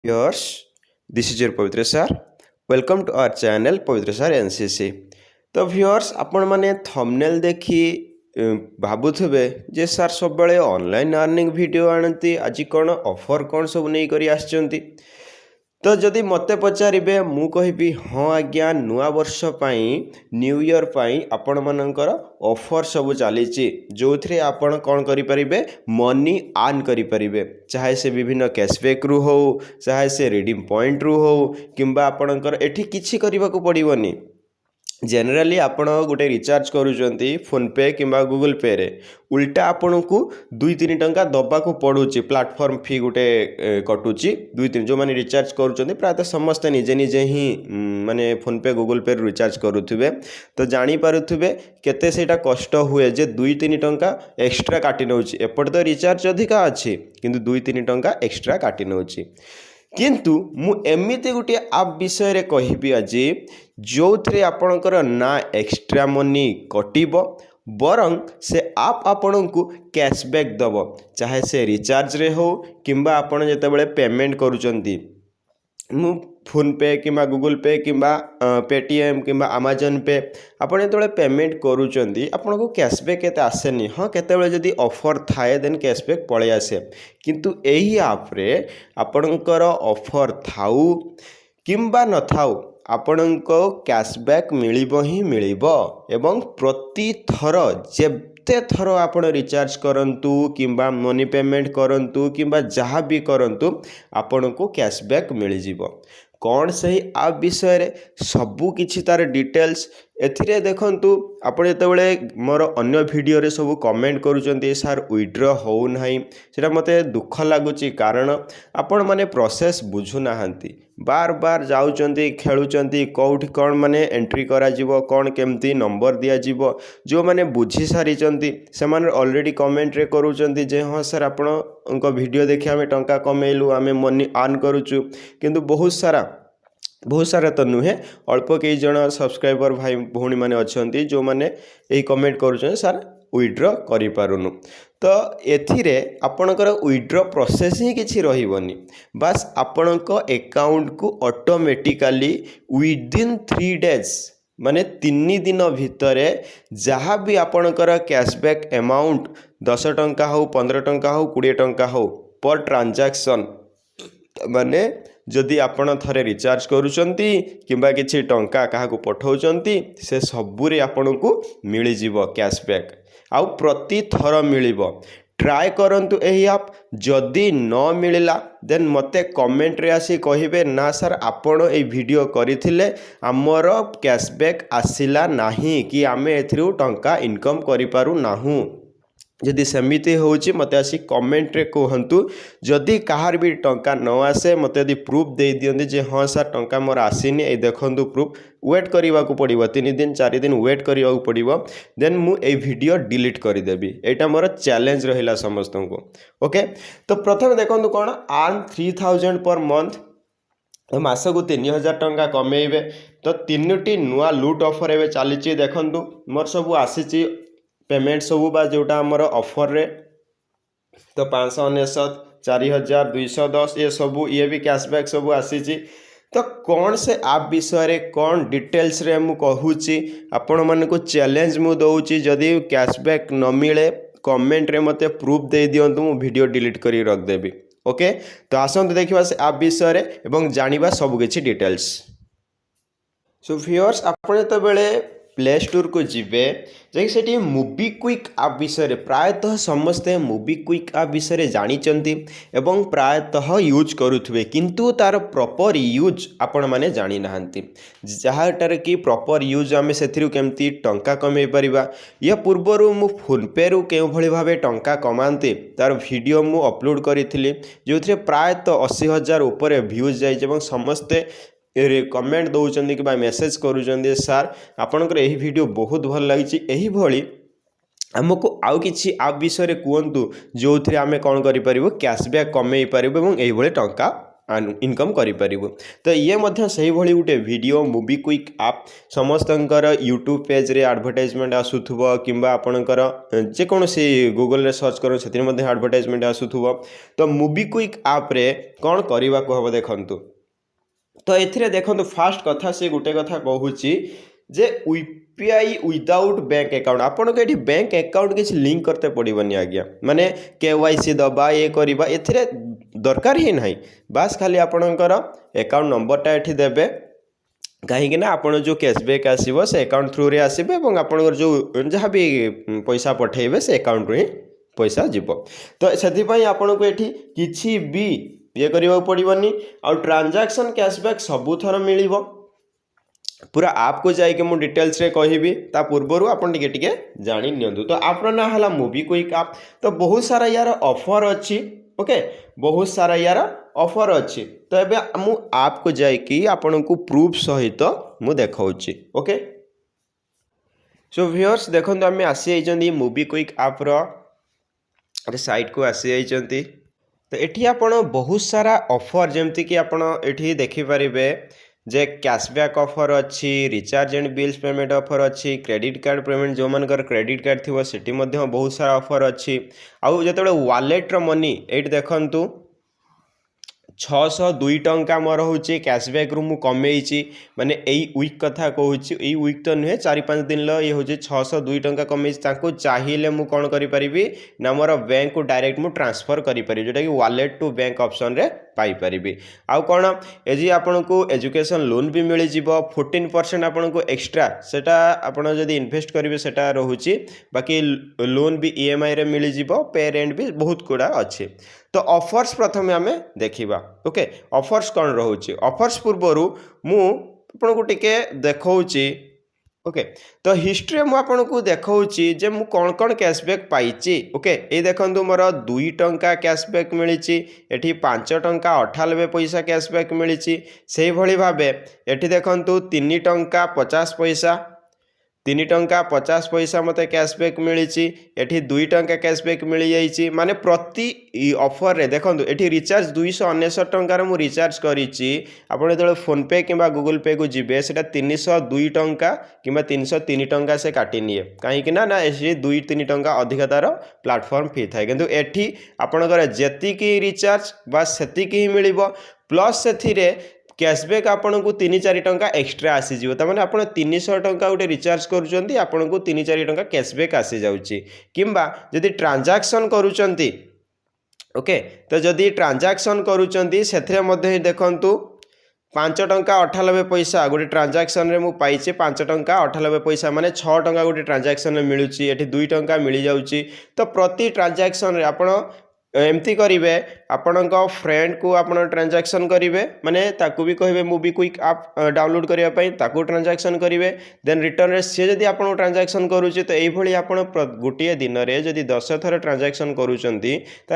Viewers, this is your Pavitra sir. Welcome to our channel Pavitra sir NCC. तो viewers आपण माने thumbnail देखी भाबुथिबे जे sir सब बेले ऑनलाइन अर्निंग वीडियो आनती आज कौन ऑफर कौन सब नहीं करी आछंती तो जदि मते पचारिबे मु कहिबी हाँ आज्ञा नुआ वर्ष पाई न्यू ईयर पाई आपण मानकर ऑफर सब चली जो थे आपण कौन करें मनी अर्न करें चाहे से विभिन्न कैशबैक रु हो चाहे से रिडीम पॉइंट रु हो किंबा आपणकर एठी किछि करबा को पड़िबनी जेनेराली आपण गोटे रिचार्ज करूचंती फोन पे किंबा गूगल पे रे उल्टा आपण को 2-3 टंका दबा को पड़ुची प्लेटफॉर्म फी गोटे कटुची 2-3 जो माने रिचार्ज करूचंती प्रायतः समस्त निजे निजे ही माने फोन पे गूगल पे रिचार्ज करूथिबे तो जानी पारुथिबे केते सेटा कष्ट हुए जे 2-3 टंका एक्स्ट्रा काटी नउची एपट तो रिचार्ज अधिका अछि किंतु 2-3 टंका एक्स्ट्रा काटी नउची किंतु मु एमिति गोटे आप विषय रे कहिबी आज जो थे आपणकर ना एक्स्ट्रा मनी कटिब बरं से आप आपण को कैशबैक दब चाहे से रिचार्ज रे हो किंबा आपण जेतेबेले पेमेंट करूचंती मु फोन पे किंबा गूगल पे किंबा पेटीएम किंबा अमेजन पे आपण जेतेबेले पेमेंट करूचंती आपण को कैशबैक केते आसेनी हाँ केतेबेले जदी ऑफर थाए देन कैशबैक पळे आसे किंतु एही आप रे आपणकर ऑफर थाउ किंबा न थाउ आपणको कैशबैक मिलिबो ही मिलिबो एवं प्रति थर जेते थर आपण रिचार्ज करंतु किंबा मनी पेमेंट करंतु किंबा जहाँ भी करंतु आपणको कैशबैक मिल जिवो कौन सही आप विषय रे सबू किछि तार डिटेल्स एथिरे देखंतु आपण जेतेबेले मोर अन्य वीडियो रे सब कमेंट करूचंती सर विथड्रॉ हो नाही सेटा मते दुख लागुची कारण आपण माने प्रोसेस बुझु नाहंती बार बार जाउचंती खेलुचंती कोठी कोन माने एंट्री करा जिवो कोन केमती नंबर दिया जिवो जो माने बुझी सारिचंती से माने ऑलरेडी कमेंट रे करूचंती जे हां सर आपण उनको वीडियो देखि हमें टंका कमेलु हमें मनी अर्न करूचु किंतु बहुत सारा तो नुहे अल्प कई जन सब्सक्राइबर भाई भौणी मैंने अच्छा जो मैंने यही कमेंट कर सर विथड्रॉ करूँ तो एथिरे आपणकर विथड्रॉ प्रोसेस ही किसी रही बास आपण अकाउंट को ऑटोमेटिकली विदिन 3 days माने 3 दिन भितर जहाँ भी आपणकर कैशबैक अमाउंट 10 टंका हो 15 टंका हो 20 टंका हो पर ट्रांजैक्शन माने जदि आपण थरे रिचार्ज करूचंती किंबा किछि टंका काहाकू पठाउचंती से सबुरे आपण को मिली जीवो कैशबैक आउ प्रति थर मिलिबो ट्राए करंतु एही आप जदि न मिलला देन मते कमेंट रे आसी कहिबे ना सर आपण ए वीडियो करिथिले हमर कैशबैक आसिला नाही कि आमे एथिरु टंका इनकम करि पारु नाहु जदि सेमिति होची मते आसी कमेंट रे कहंतु जदि कहार भी टंका न आसे मते यदि प्रूफ दे दियंती जे हाँ सर टंका मोर आसीनी ए देखंतु प्रूफ वेट करने को पड़ो 3 दिन 4 दिन वेट करने को पड़ो देन मु ए वीडियो डिलीट करदेवी एटा मोर चैलेंज रहिला समस्त को ओके तो प्रथम देखंतु कोन अर्न 3000 पर मंथ मासकू 3000 टंका कमेइबे तो 3टी नुआ लूट ऑफर एवं चली देखंतु मोर सब आसी पेमेंट सबू बा जोटा आमर ऑफर रे तो 599 4210 ये सबू ये भी कैशबैक सबू आसी तो कौन से आप विषय रे कौन डिटेल्स रे मु कहूची आपण मन को चैलेंज मु दउची जदि कैशबैक न मिले कमेंट रे मते प्रूफ दे दियंतु मु वीडियो डिलीट करी रख देबी ओके तो आसंत देखिबा से आप विषय रे एवं जानिबा सब किछि डिटेल्स सो व्यूअर्स आपण तो बेले प्ले स्टोर को जीवे जैसे मूवी क्विक आप विषय प्रायतः समस्ते मूवी क्विक आप विषय जानी एवं प्रायतः यूज करुवे किंतु तार प्रॉपर यूज आपण माने जानी नाहंती जहाँटार कि प्रॉपर यूज आम से केमती टंका कमे परिबा या पूर्वर मु फोन पे रु के भली भाबे टंका कमाते तार वीडियो मु अपलोड करी जो प्रायतः 80,000 ऊपर व्यूज जाइए समस्ते कमेंट दौरान कि मेसेज करूँ सार आपणकर यही वीडियो बहुत भल लगी यही भली आमको आउ किछि आप विषय कहतु जो थे आम कौन कर कैशबैक कमे पार यही टंका इनकम करिपारिबो। तो ये मध्य सही भली गुटे वीडियो मूवी क्विक आप समस्तंकर यूट्यूब पेज रे एडवर्टाइजमेंट आसुथुबो किंबा आपणकर जेकोसी गूगल रे सर्च करो सेतिर मध्य एडवर्टाइजमेंट आसुथुबो। तो मूवी क्विक आप रे कौन करने को हम देखु। तो ये देखो फास्ट कथा से गोटे कथा कहूँ जे यूपीआई विदाउट बैंक अकाउंट आपन को ये बैंक अकाउंट किसी लिंक करते पड़ोनी आज्ञा माने केवाईसी दबा ये करवा ए दरकार ही ना बास खाली आपणकर अकाउंट नंबरटा ये देवे कहीं आपड़ जो कैशबैक आसो से अकाउंट थ्रू रे आसबे और आपंकर जो जहाँ भी पैसा पठेबे से अकाउंट ही पैसा जीव। तो से आपन को ये किसी भी ये करने पड़ोनी आ ट्रांजैक्शन कैशबैक सबुथर मिल पूरा आप को जाइए मुझे डिटेल्स रे कहबी ता पूर्वर आपन टिके जानी नियंतु। तो आपन ना हला मूवी क्विक आप। तो बहुत सारा यार ऑफर अच्छी ओके बहुत सारा यार ऑफर अच्छी। तो ये मु आप को जाइए आपन को प्रूफ सहित मु देखाऊँगी ओके। सो व्यूअर्स देखो आम आसी मूवी क्विक आप साइट को आसी जाइए। तो ये आपन बहुत सारा ऑफर जमती कि आपन ये देखिपारे जे कैशबैक ऑफर अच्छी recharge and bills payment offer अच्छी क्रेडिट कार्ड पेमेंट जो मानकर क्रेडिट कार्ड थी सेठी मध्य बहुत सारा ऑफर अच्छी। आउ जो वालेट मनी ये देखु 602 टंका मोर हूँ कैशबैक रु कमेची माने यही वीक कथा कहूँ यही वीक तो नुहे 4-5 दिन ये हूँ 602 टंका कमेची चाहिए मुझे कौन करी ना मोर बैंक को डायरेक्ट मुझे ट्रांसफर करी जोटा कि वालेट टू बैंक ऑप्शन रे पाई पारिबी। आउ कौन ये आपन को एजुकेशन लोन भी मिल जाव 14% आपन को एक्स्ट्रा सेटा आपन जदि इन्वेस्ट करेंगे सेटा रोचे बाकी लोन भी ईएमआई रे मिल जाव पे रेंट भी बहुत गुड़ा अच्छे। तो ऑफर्स प्रथम आम देखा ओके ऑफर्स कौन रोचे ऑफर्स पूर्वर मुझे को टिके देखौची ओके। तो हिस्ट्री मुझे को देखौची जे मु कौन कौन कैशबैक पाइची ओके। ये देखंतु मोर 2 टंका कैशबैक मिली एठी 5 टंका 98 पैसा कैशबैक मिली से भली भाबे एठी देखंतु 3 टंका 50 पैसा 3 टंका 50 पैसा मते कैशबैक मिली एठी 2 टंका कैशबैक मिल जाइए माने प्रति ऑफर रे देखंतु एठी रिचार्ज 299 टंकार मु रिचार्ज करिछि आपण जो फोन पे किंबा गूगल पे को जीवे सेटा 302 टंका किंबा 303 टंका से काटी निए कहीं ना ना 2-3 टंका अधिक तार प्लेटफॉर्म फी थाए किंतु एठी आपणकर जेतिकी रिचार्ज बा सेतिकी ही मिलिबो प्लस सेथिरे कैशबैक आपन को 3-4 टंका एक्स्ट्रा आसीज तमाने आप 300 टंका गोटे रिचार्ज करुँच आपन को 3-4 टंका कैशबैक आसी जाउची किंबा जदि ट्रांजैक्शन करुँच ओके। तो जदि ट्रांजैक्शन करुँच से देखंतु 5 टंका 98 पैसा गोटे ट्रांजैक्शन रे मु पाइचे 5 टंका 98 पैसा माने 6 टंका गोटे ट्रांजैक्शन रे मिलुची एठी 2 टंका मिल जाउची। तो प्रति ट्रांजैक्शन रे आपण एमती करेंगे आपण फ्रेंड को आप ट्रांजैक्शन करेंगे माने ताकू भी कहे मूवी क्विक आप डाउनलोड करने ताकू ट्रांजैक्शन करेंगे देन रिटर्न रे सी जदि आपन ट्रांजैक्शन करुचे तो यही आप गोटे दिन में जदि 10 थर ट्रांजैक्शन करुँच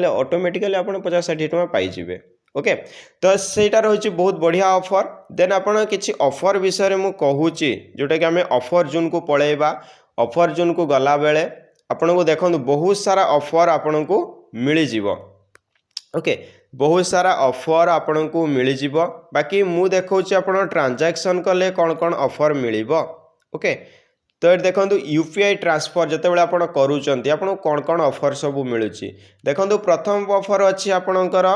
ऑटोमेटिकली आप 50-60 टका पाइबे ओके। तो सेटा रही बहुत बढ़िया ऑफर। देन आपन किसी ऑफर विषय में कहूँ जोटा कि आम ऑफर जोन को पलैबा ऑफर जोन को गला बेले आपन को देखो बहुत सारा ऑफर आपन को मिल जीवो ओके बहुत सारा ऑफर आपन को मिल जीवो बाकी मु देखौछि आपन ट्रांजैक्शन कले कौन कौन ऑफर मिलिबो ओके। तो ये देखो यूपीआई ट्रांसफर जिते बड़े आप करूँच आपन कौन कौन ऑफर सब मिलूची देखो प्रथम ऑफर अच्छी आपणकर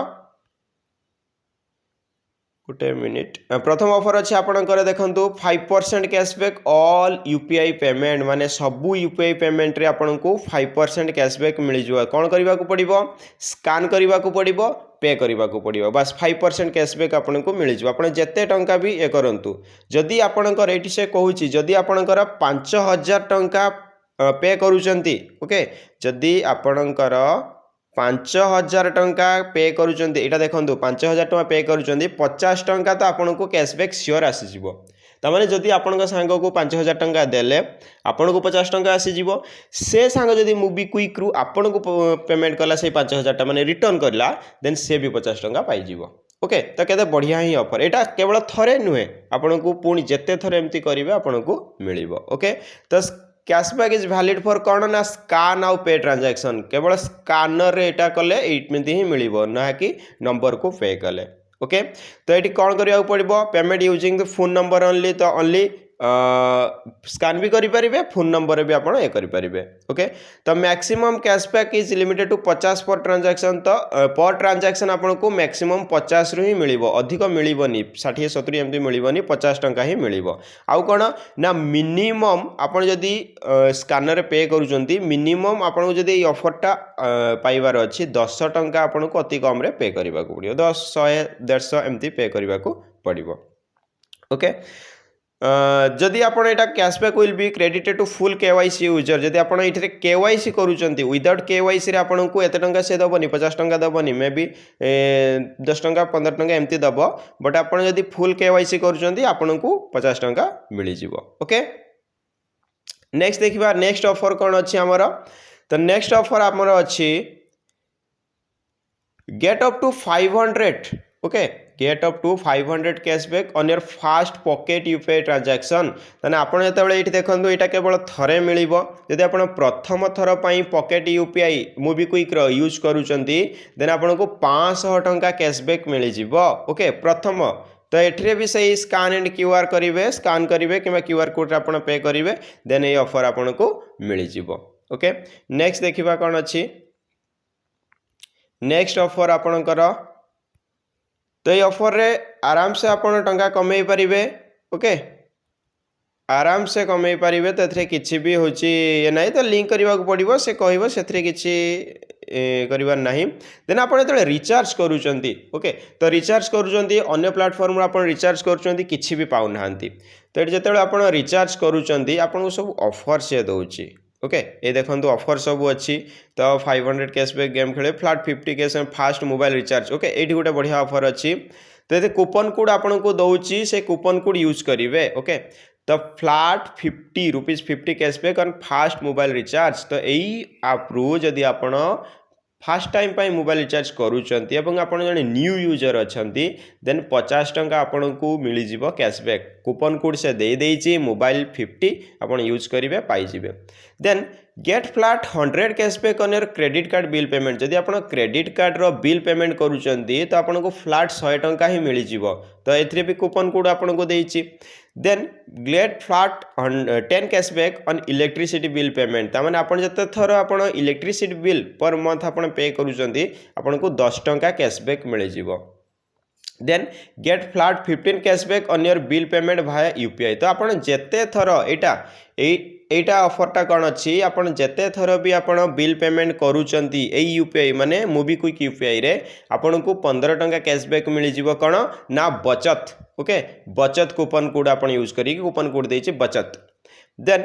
गोटे मिनिट प्रथम ऑफर अच्छी आपणकर देखो 5% कैशबैक ऑल यूपीआई पेमेंट माने सबू यूपीआई पेमेंट रे आपन को 5% कैशबैक मिल जाए कौन करने को पड़ो स्कान करने को पड़ो पे करने को पड़ो बस 5% कैशबैक आपन को मिल जाए आपन जेते टंका भी ये करंतु जदि आपणकर ये से कहूँ जदि आपणकर 5000 टंका पे करूचंती ओके जदि आपणकर 5000 टंका पे करूचंती एटा देखंतु 5000 टंका पे करूचंती 50 टंका तो आपन को कैशबैक श्योर आसीजिवो तमाने जदि आपन सांग को 5000 टंका देले आपन को 50 टंका आसीजिवो से सांग जदि मूवी क्विक रु आपन को पेमेंट कला से 5000 टंका माने रिटर्न करला देन से भी 50 टंका पाइजिवो ओके। तो केते बढ़िया ही ऑफर एटा केवल थरे नुहे आपन को पुणी जेते थरे एमती करिवे आपन को मिलिवो ओके। तो कैशबैक इज वैलिड फॉर कौन ना स्कान आउ पे ट्रांजैक्शन केवल स्कानर रे एटा कले एमती ही मिलिवो ना कि नंबर को पे कले ओके तो ये कौन करने पड़ो payment using the phone number only तो ओनली स्कान भी करें फोन नंबर भी आप ये करेंगे ओके तो maximum cashback is limited to 50 per transaction तो पर ट्रांजैक्शन आपको मैक्सिमम 50 रु ही मिल अधिक मिलनी 60-70 एमती मिलनी 50 टंका ही मिल आउ कौन ना मिनिमम आप जदि स्कानर पे करुँच मिनिमम आपको जदि ऑफरटा पाइबार अच्छी 10 टंका आपको अति कम पे करने को पड़ो 10, 100, 150 एमती पे करने को पड़ो ओके जदि आपण एटा cashback will be credited to full KYC user जदि आपण इथे केवाईसी करूचंती विदाउट केवाईसी रे आपण को एते टंका से दबनी 50 टंका दबनी मे बी 10 टंका 15 टंका एमती दब बट आपण जदि फुल केवाईसी करूचंती आपण को 50 टंका मिली जिवो ओके नेक्स्ट देखिबा नेक्स्ट ऑफर कोन अछि हमर तो नेक्स्ट ऑफर हमर अछि get up to 500 okay get up to 500 cashback on your fast pocket UPI transaction ताने आपण जेतेबेले एठी देखंतु एटा केवल थरे मिलिबो जदि आपण प्रथम थर पई पॉकेट यूपीआई मूवी क्विक रो यूज करूचंती देन आपण को 500 टंका कैशबैक मिली जिवो ओके प्रथम तो एठरे भी सही स्कान एंड क्यूआर करिवे स्कान करिवे किबा क्यूआर कोड आपण पे करिवे देन ए ऑफर आपण को मिली जिवो ओके नेक्स्ट देखिबा कोन अछि नेक्स्ट ऑफर आपणकर तो ये ऑफर रे आराम से आपण टंका कमाई पारिबे ओके आराम से कमाई पारिबे तो एथरे किछि भी होची ये नाही तो लिंक करबा को पड़िबो से कहबो सेथरे किछि करिवार नाही देन आपण जते रिचार्ज करूचंती ओके तो रिचार्ज करूचंती अन्य प्लेटफॉर्म रे आपण रिचार्ज करूचंती किछि भी पाउ नाहंती तो एट जते आपण रिचार्ज करूचंती आपण को सब ऑफर से दोउची ओके ये देखो ऑफर सब अच्छी तो 500 कैशबैक गेम खेले flat 50 cash fast mobile recharge okay ये गोटे बढ़िया ऑफर अच्छी तो ये कूपन कोड आपन को दौची से कूपन कोड यूज करेंगे ओके तो flat 50 rupees 50 cashback on fast mobile recharge तो यही आप जदि आपण फास्ट टाइम पाई मोबाइल रिचार्ज करूचंती एवं आपण जने न्यू यूजर अछंती देन 50 टंका आपण को मिली जिवो कैशबैक कूपन कोड से दे देची मोबाइल 50 आपण यूज करिवे पाई जिवे then get flat 100 cashback on your credit card bill payment जदि आपण क्रेडिट कार्ड रो बिल पेमेंट करूचंती तो आपण को फ्लैट 100 टंका ही मिली जिवो तो एथरे भी कूपन कोड आपण को देची then get flat 10 cashback on electricity bill payment तामाने आपण जते थर आपण इलेक्ट्रिसिटी बिल पर मंथ आपण पे करूचंती आपण को 10 टंका कैशबैक मिली जिवो then get flat 15 cashback on your bill payment via UPI तो आपण जेते थर एटा ऑफरटा कौन अच्छी आपण जेते थर भी आपण बिल पेमेंट करूचंती ए यूपीआई माने मूवी क्विक यूपीआई रे आपण को 15 टंका कैशबैक मिली जिवो कौन ना बचत ओके बचत कूपन कोड आपण यूज करी कूपन कोड देछि बचत then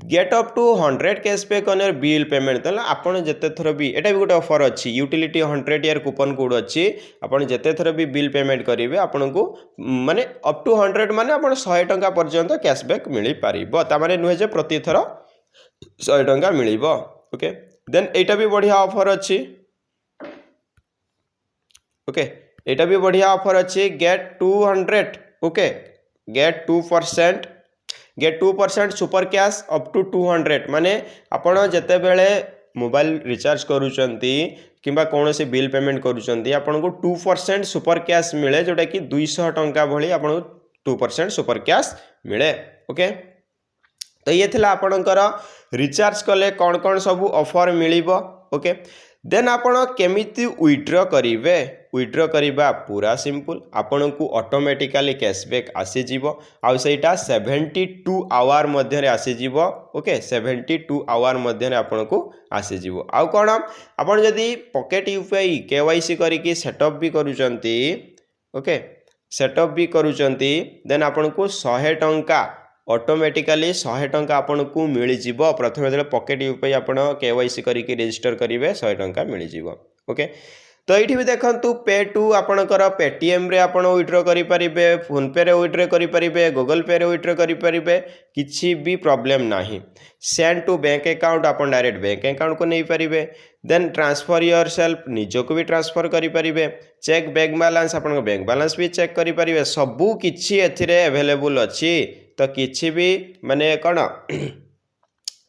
get up to 100 cashback on your bill payment तो आपण जेते थर भी एटा भी गोटे ऑफर अच्छी यूटिलिटी 100 ईयर कूपन कोड अच्छी आपण जेते थर भी बिल पेमेंट करेंगे आपण को माने अप टू 100 माने आपण 100 टंका पर्यंत कैशबैक मिली पारिबो ता माने नुहे जे प्रति थर 100 टंका मिलिबो ओके देन एटा भी बढ़िया ऑफर अच्छी ओके एटा भी बढ़िया ऑफर अच्छी get 200 okay get 2% super cash up to 200 माने आपण जेते बेले मोबाइल रिचार्ज करूचंती किंबा कौन से बिल पेमेंट करूचंती आपण को 2% सुपर कैश मिले जोटा कि 200 टंका भली आपण 2% सुपर कैश मिले ओके तो ये थिला आपणकर रिचार्ज कले कौन कौन सब ऑफर मिलिबो ओके देन आपण केमिति विथड्रॉ करिवे विथड्रॉ करिबा पूरा सिंपल आपण को ऑटोमेटिकली कैशबैक आसी जीवो आ सेटा 72 आवर मध्य रे आसी जीवो ओके 72 आवर मध्य रे आपण को आसी जीवो आ कोन आपण जदी पॉकेट यूपीआई केवाईसी करी की सेटअप भी करूचंती ओके सेटअप भी करूचंती देन आपण को 100 टंका ऑटोमेटिकली 100 टंका आपन को मिली जीवो प्रथम जो पॉकेट यूपीआई आपण केवाईसी करिके रजिस्टर करिवे 100 टंका मिली जीवो ओके तो ये भी देखंतु पे टू आपणकर पेटीएम रे आपण विथड्रॉ करि परिबे फोन पे रे विथड्रॉ करि परिबे गूगल पे रे विथड्रॉ करि परिबे किछि भी प्रॉब्लम नाही सेंड टू बैंक अकाउंट आपण डायरेक्ट बैंक अकाउंट को नहीं परिबे देन ट्रांसफर योरसेल्फ निजो को भी ट्रांसफर करि परिबे चेक बैंक बैलेंस आपण बैंक बैलेंस भी चेक करि परिबे सबु किछि एथिरे अवेलेबल अछि तो किछि भी माने कोन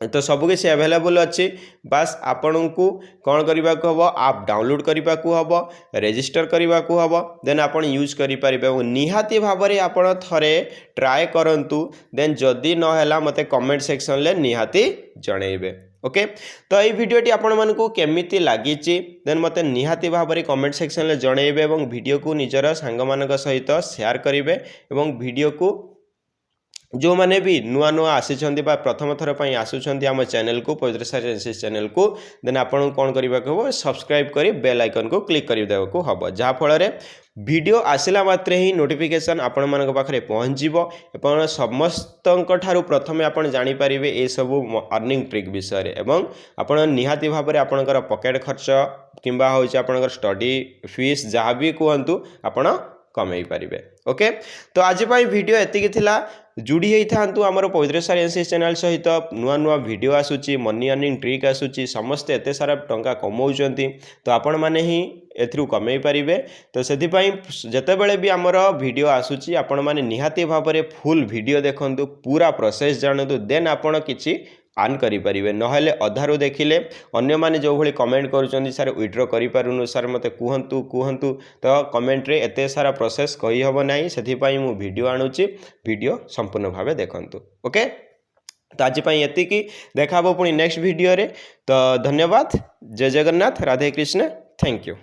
तो सबकिछि अवेलेबल अच्छी बास आपन को कौन करने को हम आप डाउनलोड करने को हम रजिस्टर करने को हम देन आप यूज करें निहाती भाव में आप थे ट्राए करूँ देन जदि नहला मते कमेंट सेक्शन ले निहाती जनइबे ओके। तो ये वीडियोटी आपण मानकु केमिति लागी देन मते निहाती भाव में कमेंट सेक्शन ले जनइबे एवं वीडियो को निजर सांग मानक सहित शेयर करेंगे एवं वीडियो को जो मैंने भी नुआ नुआ आसी प्रथम थर पर आसुँच आम चैनल को पवित्र सार एनसीसी चैनल को देन आपन कौन करने को हम सब्सक्राइब कर बेल आइकन को क्लिक कर देवाक हम जहाँफल वीडियो आसला मात्रे ही नोटिफिकेशन आपण मान पाखे पहुँच समस्त प्रथमे आपन जानीपर ये सब अर्निंग ट्रिक विषय एवं आपन निहाती भाव में आपणकर पॉकेट खर्च किंबा होची आपणकर स्टडी फीस जहाँ भी कहतु आपण कमई पारे ओके। तो आज वीडियो एतिकी थिला जोड़ी होता आमर पवित्र सार एनसीसी चैनल सहित नुआ नुआ वीडियो आसूची मनी अर्निंग ट्रिक आसूची समस्ते एत सारा टंका कमाउछंती तो आपण माने ही एथरू कमई पारिबे। तो सेथिपाई जेतेबेले भी आमर वीडियो आसूची आपण माने निहाती भाव में फुल वीडियो देखंतु पूरा प्रोसेस जानतु देन आपण किछि आर्न करें नहले अधारू देखिले अन्य माने जो भली कमेंट करुँच सार विड्रॉ करूँ सार मत कहतु कहतु तो कमेंट रे एते सारा प्रोसेस कही हम ना से मु वीडियो आणुची वीडियो संपूर्ण भाव देखंतु ओके। तो आज एतिकी देखा पुणी नेक्स्ट वीडियो रे। तो धन्यवाद जय जगन्नाथ राधे कृष्ण थैंक यू।